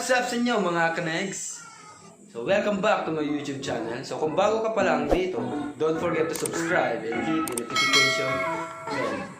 What's up sa inyo mga kanegs? So welcome back to my YouTube channel. So kung bago ka pa lang dito, don't forget to subscribe and hit the notification bell.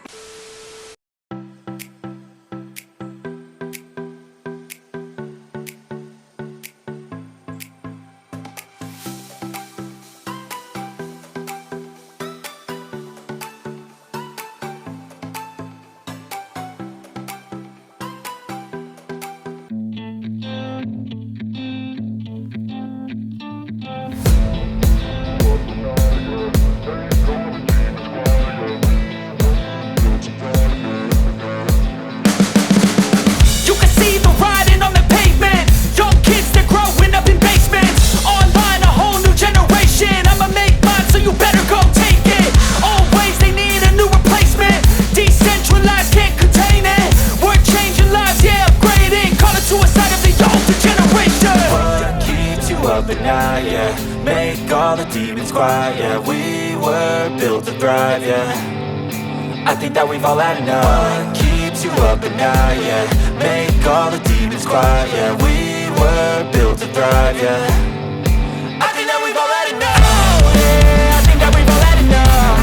Yeah, make all the demons quiet. Yeah, we were built to thrive. Yeah, I think that we've all had enough. What keeps you up at night? Yeah, make all the demons quiet. Yeah, we were built to thrive. Yeah, I think that we've all had enough. Yeah, I think that we've all had enough.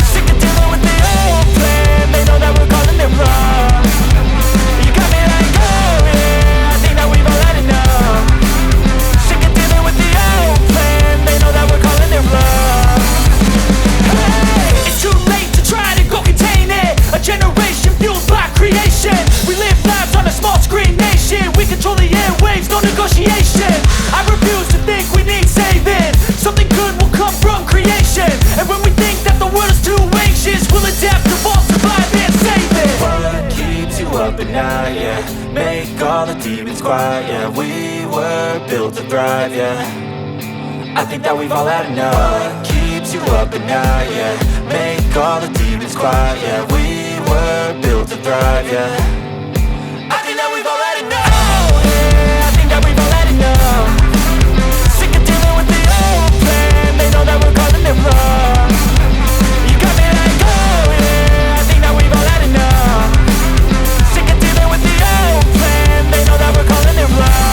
Sick of dealing with the old plan. They know that we're calling it wrong. You got me like, oh yeah, I think that we've all had enough. It's too late to try to go contain it. A generation fueled by creation. We live lives on a small screen nation. We control the airwaves, no negotiation. I refuse to think we need saving. Something good will come from creation. And when we think that the world is too anxious, we'll adapt, evolve, survive and save it. What keeps you up at night? Yeah, make all the demons quiet. Yeah, we were built to thrive. Yeah, I think that we've all had enough. What keeps you up at night? Yeah, make all the demons quiet. Yeah, we were built to thrive. Yeah, I think that we've all had enough. Yeah, I think that we've all had enough. Sick of dealing with the old plan. They know that we're calling it wrong. You got me like, oh yeah, I think that we've all had enough. Sick of dealing with the old plan. They know that we're calling it wrong.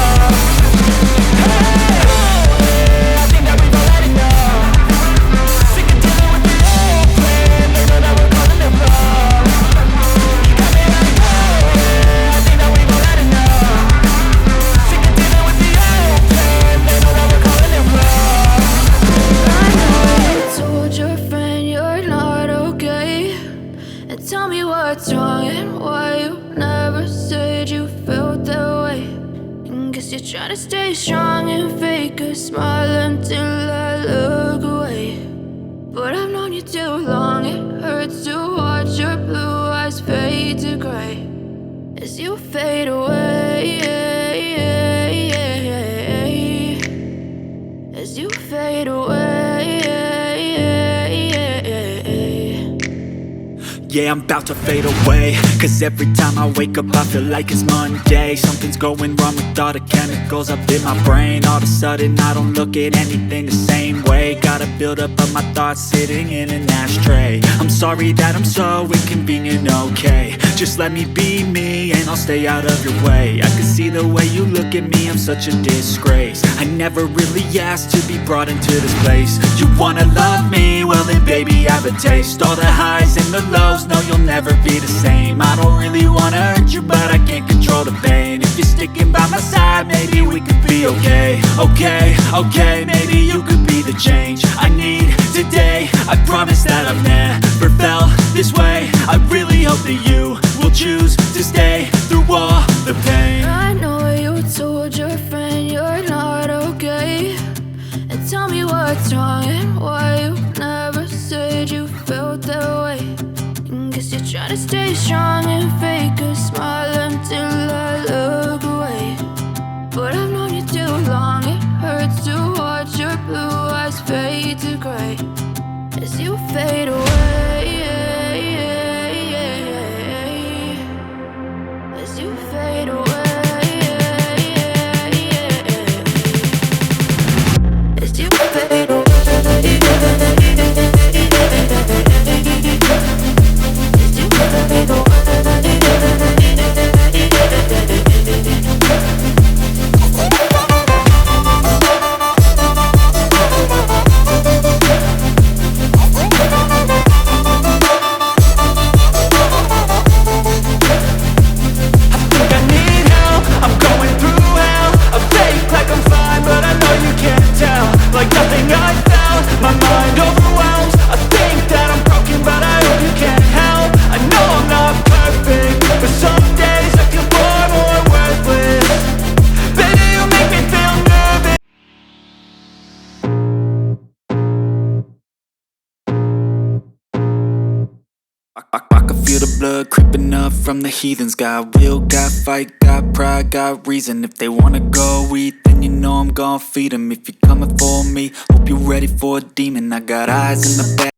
Tell me what's wrong and why you never said you felt that way. And guess you're trying to stay strong and fake a smile until I look away. But I've known you too long, it hurts to watch your blue eyes fade to gray as you fade away. As you fade away. Yeah, I'm about to fade away. Cause every time I wake up I feel like it's Monday. Something's going wrong with all the chemicals up in my brain. All of a sudden I don't look at anything the same way. Gotta build up of my thoughts sitting in an ashtray. I'm sorry that I'm so inconvenient, okay. Just let me be me and I'll stay out of your way. I can see the way you look at me, I'm such a disgrace. I never really asked to be brought into this place. You wanna love me? Well then baby have a taste. All the highs and the lows, no, you'll never be the same. I don't really wanna hurt you, but I can't control the pain. If you're sticking by my side, maybe we could be okay. Okay, maybe you could be the change I need today. I promise that I've never felt this way. I really hope that you will choose to stay through all the pain. I know you told your friend you're not okay. And tell me what's wrong and why you never said you felt that way. Guess you're trying to stay strong and fake a smile until I look away. But I've known you too long, it hurts to watch your blue eyes fade to gray as you fade away. As you fade away. As you fade away. As you fade away. I can feel the blood creeping up from the heathens. Got will, got fight, got pride, got reason. If they wanna go eat, then you know I'm gon' feed them. If you're coming for me, hope you're ready for a demon. I got eyes in the back.